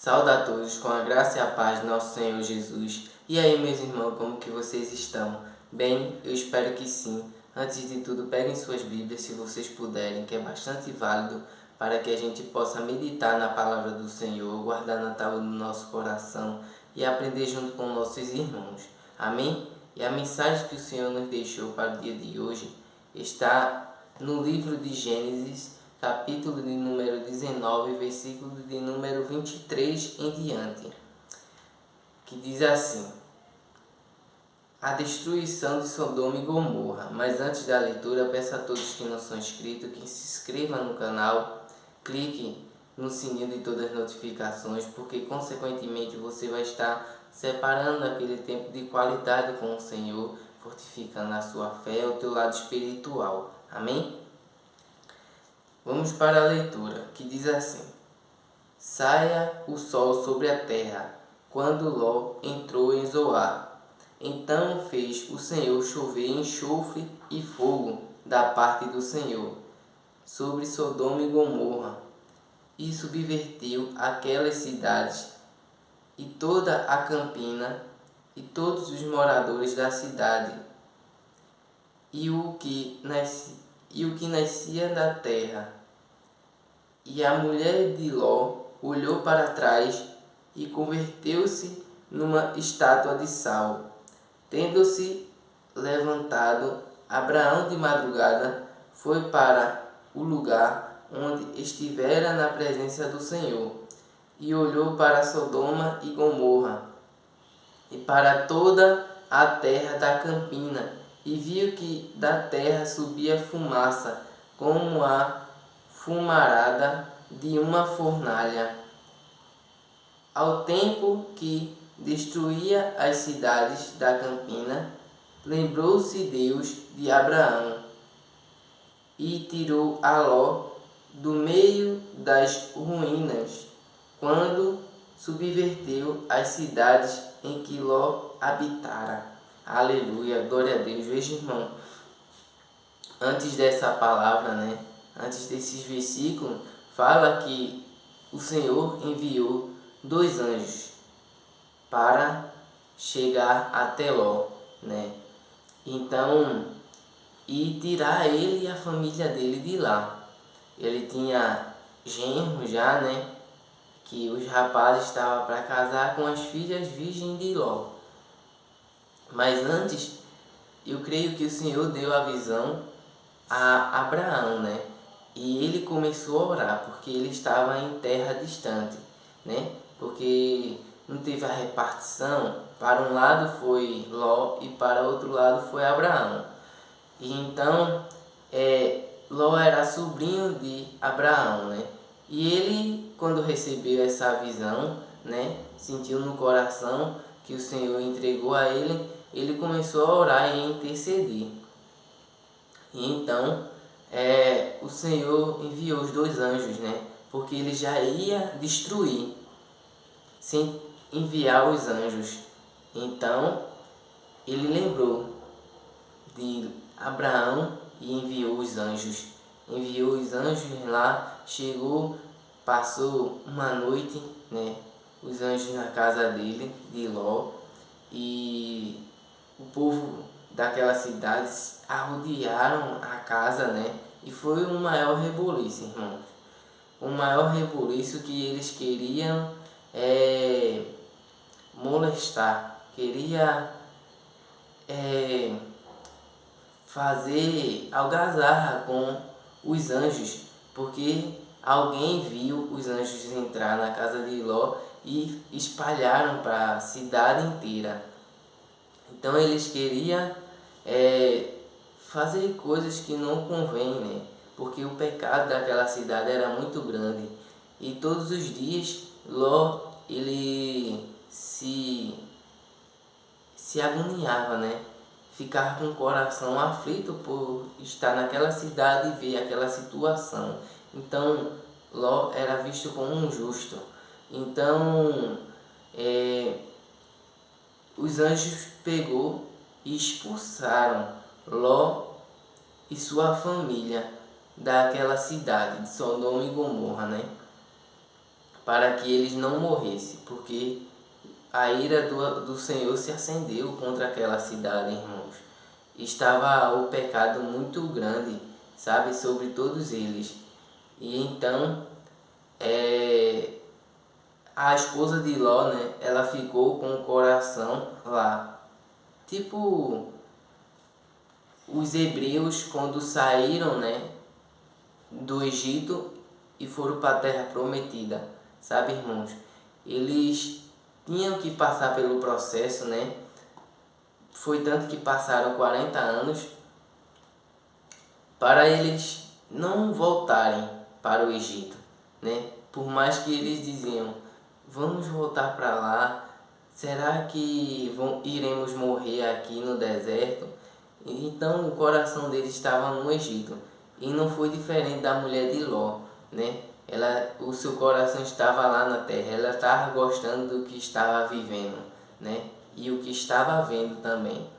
Saúde a todos com a graça e a paz de nosso Senhor Jesus. E aí, meus irmãos, como que vocês estão? Bem, eu espero que sim. Antes de tudo, peguem suas Bíblias se vocês puderem, que é bastante válido para que a gente possa meditar na palavra do Senhor, guardar na tábua do nosso coração e aprender junto com nossos irmãos. Amém? E a mensagem que o Senhor nos deixou para o dia de hoje está no livro de Gênesis, capítulo de número 19, versículo de número 23 em diante, que diz assim: a destruição de Sodoma e Gomorra. Mas antes da leitura, peço a todos que não são inscritos que se inscrevam no canal, clique no sininho de todas as notificações, porque consequentemente você vai estar separando aquele tempo de qualidade com o Senhor, fortificando a sua fé, o teu lado espiritual. Amém? Vamos para a leitura, que diz assim: saia o sol sobre a terra, quando Ló entrou em Zoar. Então fez o Senhor chover enxofre e fogo da parte do Senhor sobre Sodoma e Gomorra, e subverteu aquelas cidades e toda a campina e todos os moradores da cidade, e o que nascia da terra. E a mulher de Ló olhou para trás e converteu-se numa estátua de sal. Tendo-se levantado, Abraão de madrugada foi para o lugar onde estivera na presença do Senhor, e olhou para Sodoma e Gomorra, e para toda a terra da campina, e viu que da terra subia fumaça, como a fumarada de uma fornalha. Ao tempo que destruía as cidades da campina, lembrou-se Deus de Abraão e tirou a Ló do meio das ruínas, quando subverteu as cidades em que Ló habitara. Aleluia, glória a Deus. Veja, irmão, antes dessa palavra, antes desses versículos, fala que o Senhor enviou 2 anjos para chegar até Ló, Então, e tirar ele e a família dele de lá. Ele tinha genro já, que os rapazes estavam para casar com as filhas virgens de Ló. Mas antes, eu creio que o Senhor deu a visão a Abraão, E ele começou a orar, porque ele estava em terra distante, Porque não teve a repartição, para um lado foi Ló e para outro lado foi Abraão. E então, Ló era sobrinho de Abraão, E ele, quando recebeu essa visão, sentiu no coração que o Senhor entregou a ele, ele começou a orar e interceder. E então, o Senhor enviou os 2 anjos, Porque ele já ia destruir, sem enviar os anjos. Então, ele lembrou de Abraão e enviou os anjos. Enviou os anjos lá, chegou, passou uma noite, os anjos na casa dele, de Ló, e o povo daquela cidade arrodearam a casa, E foi um maior rebuliço, irmãos. O maior rebuliço que eles queriam molestar, queria fazer algazarra com os anjos, porque alguém viu os anjos entrar na casa de Ló e espalharam para a cidade inteira. Então eles queriam fazer coisas que não convêm, Porque o pecado daquela cidade era muito grande. E todos os dias Ló ele se agoniava, Ficava com o coração aflito por estar naquela cidade e ver aquela situação. Então Ló era visto como um justo. Então os anjos pegou e expulsaram Ló e sua família daquela cidade de Sodoma e Gomorra, para que eles não morressem, porque a ira do Senhor se acendeu contra aquela cidade, irmãos. Estava o pecado muito grande, sabe, sobre todos eles. E então, a esposa de Ló, né, ela ficou com o coração lá. Tipo, os hebreus quando saíram, né, do Egito e foram para a terra prometida, sabe, irmãos? Eles tinham que passar pelo processo, né? Foi tanto que passaram 40 anos para eles não voltarem para o Egito, né? Por mais que eles diziam, vamos voltar para lá, será que iremos morrer aqui no deserto? Então o coração deles estava no Egito. E não foi diferente da mulher de Ló, né? O seu coração estava lá na terra, ela estava gostando do que estava vivendo, né? E o que estava vendo também.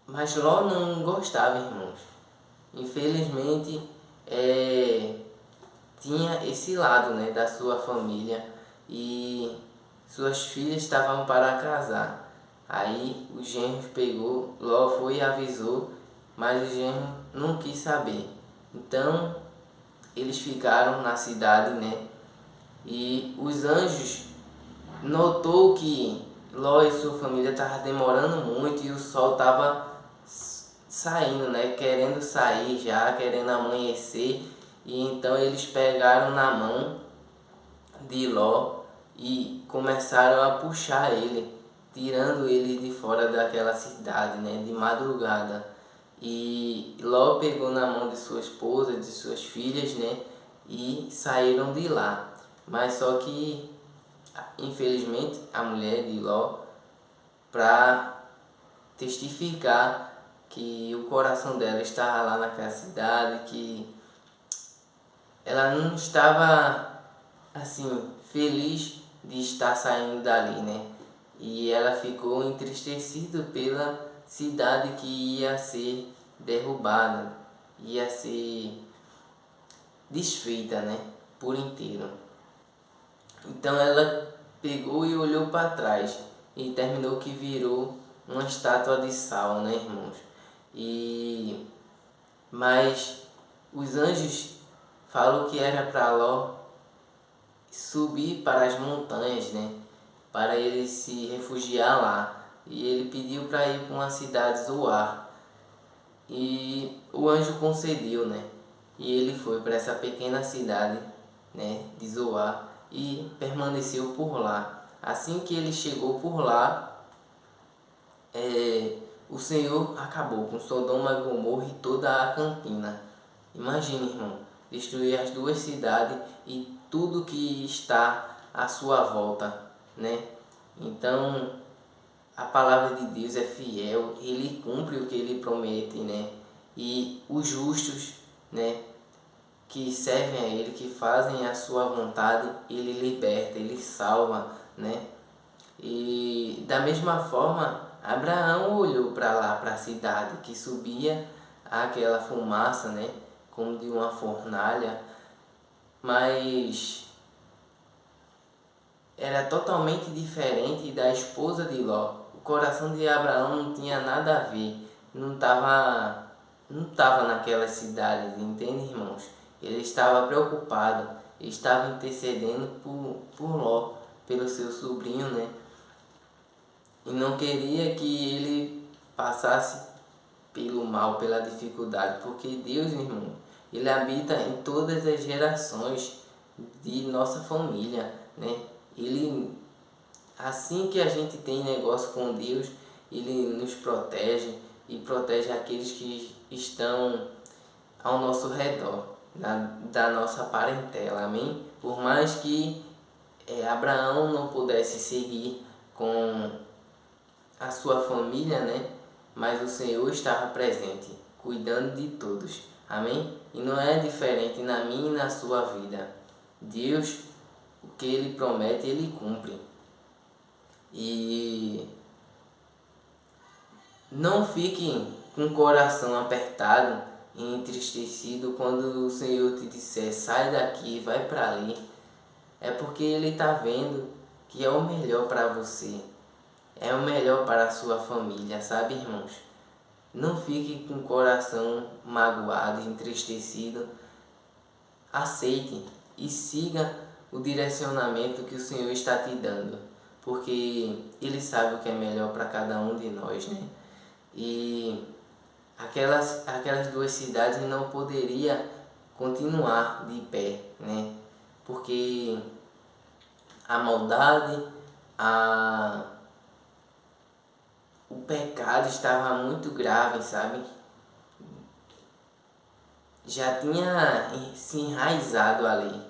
Mas Ló não gostava, irmãos. Infelizmente, tinha esse lado, né, da sua família e suas filhas estavam para casar. Aí o genro pegou, Ló foi e avisou, mas o genro não quis saber. Então eles ficaram na cidade, né? E os anjos notou que Ló e sua família estavam demorando muito e o sol estava saindo, né? Querendo sair já, querendo amanhecer. E então eles pegaram na mão de Ló e começaram a puxar ele, tirando ele de fora daquela cidade, né, de madrugada. E Ló pegou na mão de sua esposa, de suas filhas, né, e saíram de lá. Mas só que, infelizmente, a mulher de Ló, para testificar que o coração dela estava lá naquela cidade, que ela não estava assim feliz de estar saindo dali, né? E ela ficou entristecida pela cidade que ia ser derrubada, ia ser desfeita, né? Por inteiro. Então ela pegou e olhou para trás e terminou que virou uma estátua de sal, né, irmãos? Mas os anjos falam que era para Ló subir para as montanhas, né? Para ele se refugiar lá. E ele pediu para ir para uma cidade Zoar. E o anjo concedeu, né? E ele foi para essa pequena cidade, né, de Zoar e permaneceu por lá. Assim que ele chegou por lá, o Senhor acabou com Sodoma e Gomorra e toda a Campina. Imagine, irmão, destruir as duas cidades e tudo que está à sua volta, né? Então, a palavra de Deus é fiel, ele cumpre o que ele promete, né? E os justos, né, que servem a ele, que fazem a sua vontade, ele liberta, ele salva, né? E da mesma forma, Abraão olhou para lá, para a cidade que subia aquela fumaça, né, como de uma fornalha, mas era totalmente diferente da esposa de Ló. O coração de Abraão não tinha nada a ver, não tava naquelas cidades, entende, irmãos? Ele estava preocupado, ele estava intercedendo por Ló, pelo seu sobrinho, né? E não queria que ele passasse pelo mal, pela dificuldade, porque Deus, irmão, ele habita em todas as gerações de nossa família, né? Ele, assim que a gente tem negócio com Deus, ele nos protege e protege aqueles que estão ao nosso redor, da nossa parentela, amém? Por mais que Abraão não pudesse seguir com a sua família, né? Mas o Senhor estava presente, cuidando de todos, amém? E não é diferente na minha e na sua vida. Deus, o que Ele promete, Ele cumpre. E não fique com o coração apertado e entristecido quando o Senhor te disser, sai daqui, vai para ali. é porque Ele está vendo que é o melhor para você, é o melhor para a sua família, sabe, irmãos? Não fique com o coração magoado, entristecido. Aceite e siga o direcionamento que o Senhor está te dando, porque Ele sabe o que é melhor para cada um de nós, né? E aquelas duas cidades não poderia continuar de pé, né? Porque a maldade, a o pecado estava muito grave, sabe? Já tinha se enraizado ali.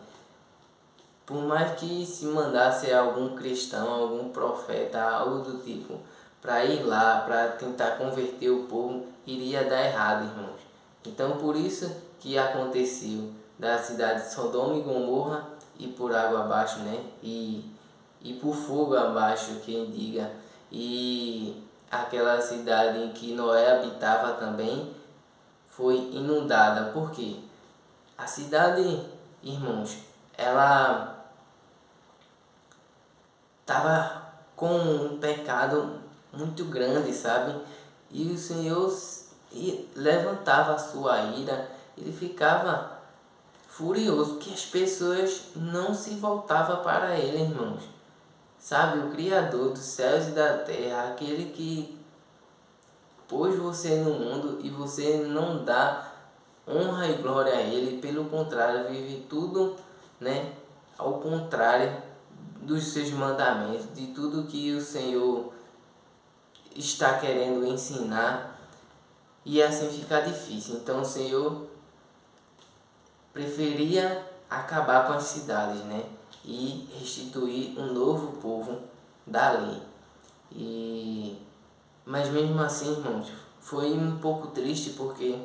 Por mais que se mandasse algum cristão, algum profeta, algo do tipo, para ir lá, para tentar converter o povo, iria dar errado, irmãos. Então por isso que aconteceu da cidade de Sodoma e Gomorra e por água abaixo, né? E por fogo abaixo, quem diga. E aquela cidade em que Noé habitava também foi inundada. Por quê? A cidade, irmãos, ela estava com um pecado muito grande, sabe? E o Senhor levantava a sua ira, ele ficava furioso, que as pessoas não se voltavam para ele, irmãos. Sabe, o Criador dos céus e da terra, aquele que pôs você no mundo e você não dá honra e glória a ele, pelo contrário, vive tudo, né, ao contrário dos seus mandamentos, de tudo que o Senhor está querendo ensinar, e assim fica difícil. Então o Senhor preferia acabar com as cidades, né, e restituir um novo povo dali. Mas mesmo assim, irmãos, foi um pouco triste porque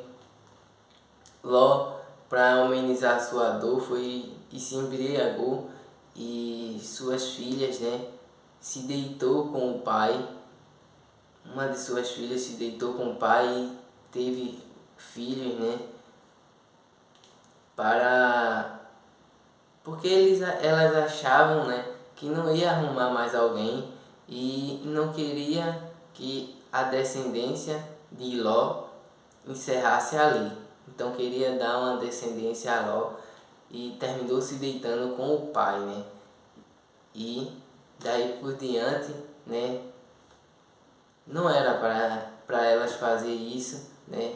Ló, para amenizar sua dor, foi e se embriagou e suas filhas, né, se deitou com o pai. Uma de suas filhas se deitou com o pai e teve filhos, né, para porque elas achavam, né, que não ia arrumar mais alguém e não queria que a descendência de Ló encerrasse ali. Então queria dar uma descendência a Ló e terminou se deitando com o pai, né? E daí por diante, né, não era para elas fazer isso, né?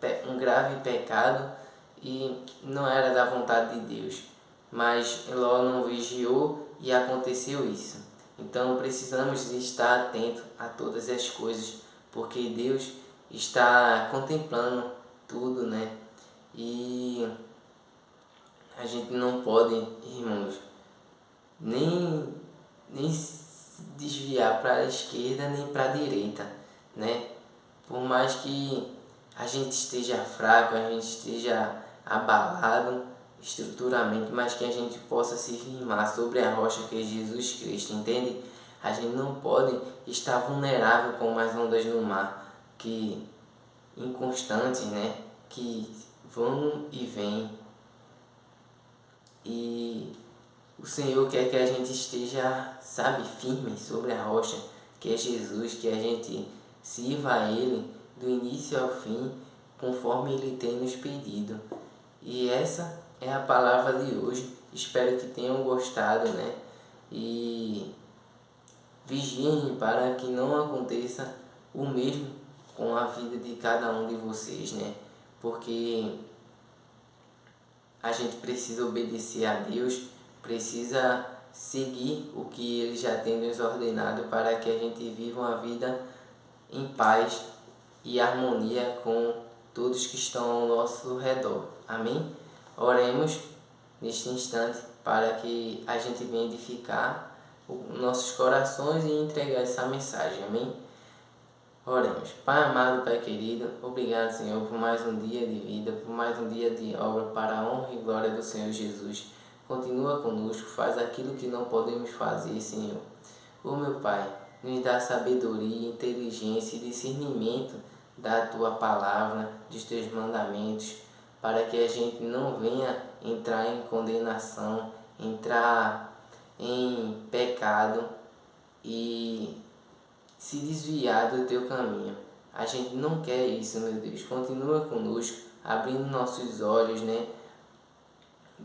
É um grave pecado e não era da vontade de Deus. Mas Ló não vigiou e aconteceu isso. Então precisamos estar atentos a todas as coisas, porque Deus está contemplando tudo, né? E a gente não pode, irmãos, nem se desviar para a esquerda nem para a direita, né? Por mais que a gente esteja fraco, a gente esteja abalado estruturalmente, mas que a gente possa se firmar sobre a rocha que é Jesus Cristo, entende? A gente não pode estar vulnerável como as ondas no mar, que inconstantes, né? Que vão e vêm. E o Senhor quer que a gente esteja, sabe, firme sobre a rocha, que é Jesus, que a gente sirva a Ele do início ao fim, conforme Ele tem nos pedido. E essa é a palavra de hoje. Espero que tenham gostado, né? E vigiem para que não aconteça o mesmo com a vida de cada um de vocês, né? Porque a gente precisa obedecer a Deus, precisa seguir o que Ele já tem nos ordenado para que a gente viva uma vida em paz e harmonia com todos que estão ao nosso redor. Amém? Oremos neste instante para que a gente venha edificar nossos corações e entregar essa mensagem. Amém? Oremos. Pai amado, Pai querido, obrigado, Senhor, por mais um dia de vida, por mais um dia de obra para a honra e glória do Senhor Jesus. Continua conosco, faz aquilo que não podemos fazer, Senhor. Ô meu Pai, nos dá sabedoria, inteligência e discernimento da Tua palavra, dos Teus mandamentos, para que a gente não venha entrar em condenação, entrar em pecado e se desviar do teu caminho. A gente não quer isso, meu Deus. Continua conosco, abrindo nossos olhos, né?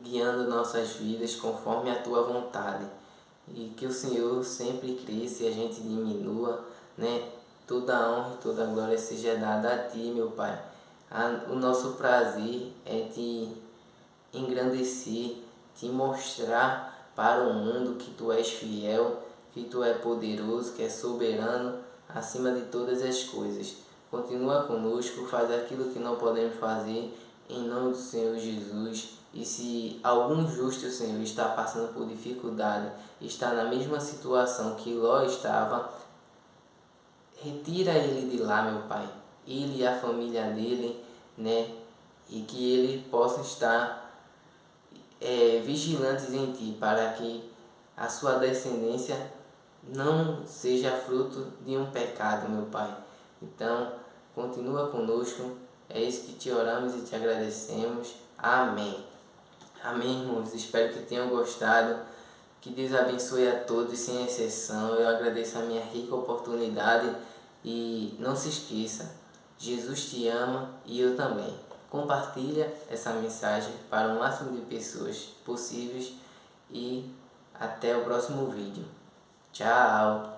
Guiando nossas vidas conforme a tua vontade. E que o Senhor sempre cresça e a gente diminua, né? Toda a honra e toda a glória seja dada a ti, meu Pai. O nosso prazer é te engrandecer, te mostrar para o mundo que tu és fiel, que tu és poderoso, que és soberano acima de todas as coisas. Continua conosco, faz aquilo que não podemos fazer, em nome do Senhor Jesus. E se algum justo, Senhor, está passando por dificuldade, está na mesma situação que Ló estava, retira ele de lá, meu Pai. Ele e a família dele, né? E que ele possa estar vigilantes em ti, para que a sua descendência não seja fruto de um pecado, meu Pai. Então, continua conosco, é isso que te oramos e te agradecemos. Amém. Amém, irmãos. Espero que tenham gostado. Que Deus abençoe a todos, sem exceção. Eu agradeço a minha rica oportunidade e não se esqueça, Jesus te ama e eu também. Compartilha essa mensagem para o máximo de pessoas possíveis e até o próximo vídeo. Tchau!